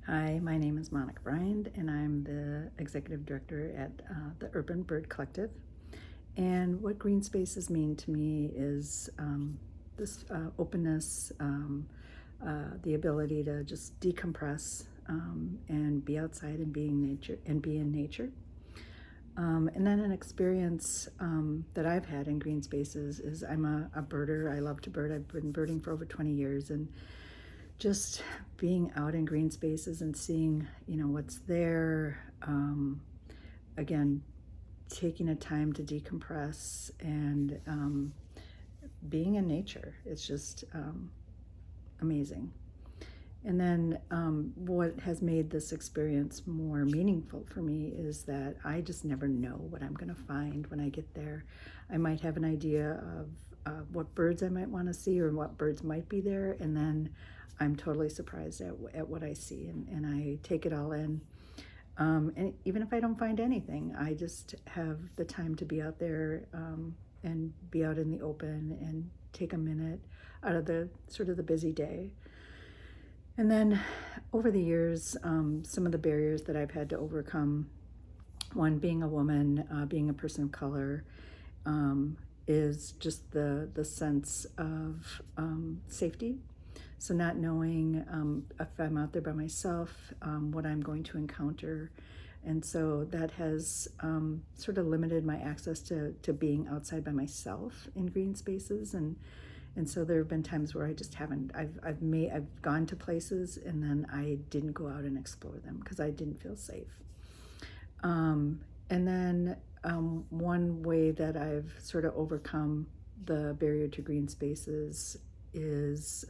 Hi, my name is Monica Bryand, and I'm the Executive Director at the Urban Bird Collective. And what green spaces mean to me is this openness, the ability to just decompress and be outside and be in nature. And then an experience that I've had in green spaces is I'm a birder. I love to bird. I've been birding for over 20 years, and just being out in green spaces and seeing, what's there. Again, taking a time to decompress and being in nature. It's just amazing. And then what has made this experience more meaningful for me is that I just never know what I'm going to find when I get there. I might have an idea of what birds I might want to see or what birds might be there, and then I'm totally surprised at what I see, and I take it all in. And even if I don't find anything, I just have the time to be out there and be out in the open and take a minute out of the sort of the busy day. And then over the years, some of the barriers that I've had to overcome, one being a woman, being a person of color, is just the sense of safety. So not knowing if I'm out there by myself, what I'm going to encounter. And so that has sort of limited my access to being outside by myself in green spaces. And so there have been times where I just haven't. I've gone to places and then I didn't go out and explore them because I didn't feel safe. And then one way that I've sort of overcome the barrier to green spaces is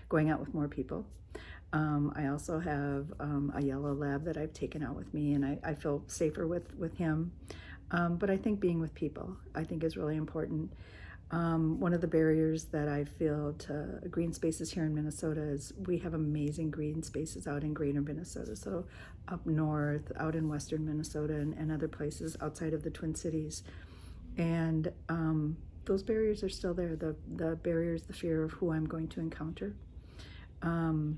going out with more people. I also have a yellow lab that I've taken out with me, and I feel safer with him. But I think being with people, I think, is really important. One of the barriers that I feel to green spaces here in Minnesota is we have amazing green spaces out in greater Minnesota. So up north, out in western Minnesota, and other places outside of the Twin Cities. And those barriers are still there. The barriers, the fear of who I'm going to encounter. And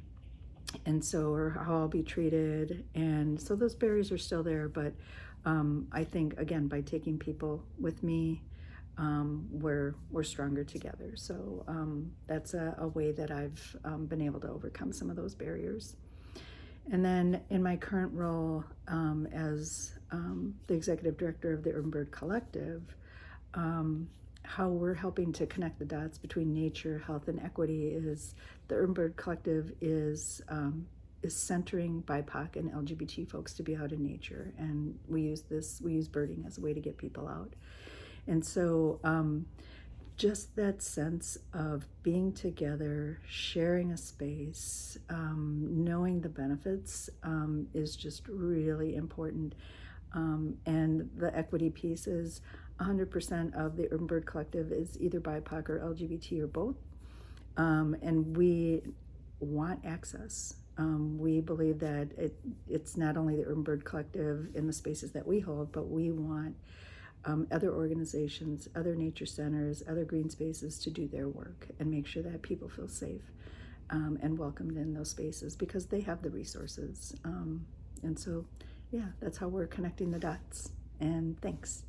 so, or how I'll be treated. And so those barriers are still there. But I think, again, by taking people with me, we're stronger together. So that's a way that I've been able to overcome some of those barriers. And then in my current role as the executive director of the Urban Bird Collective, how we're helping to connect the dots between nature, health, and equity is the Urban Bird Collective is centering BIPOC and LGBT folks to be out in nature, and we use birding as a way to get people out. And so just that sense of being together, sharing a space, knowing the benefits is just really important. And the equity piece is 100% of the Urban Bird Collective is either BIPOC or LGBT or both. And we want access. We believe that it's not only the Urban Bird Collective in the spaces that we hold, but we want other organizations, other nature centers, other green spaces to do their work and make sure that people feel safe and welcomed in those spaces because they have the resources. And so, yeah, that's how we're connecting the dots. And thanks.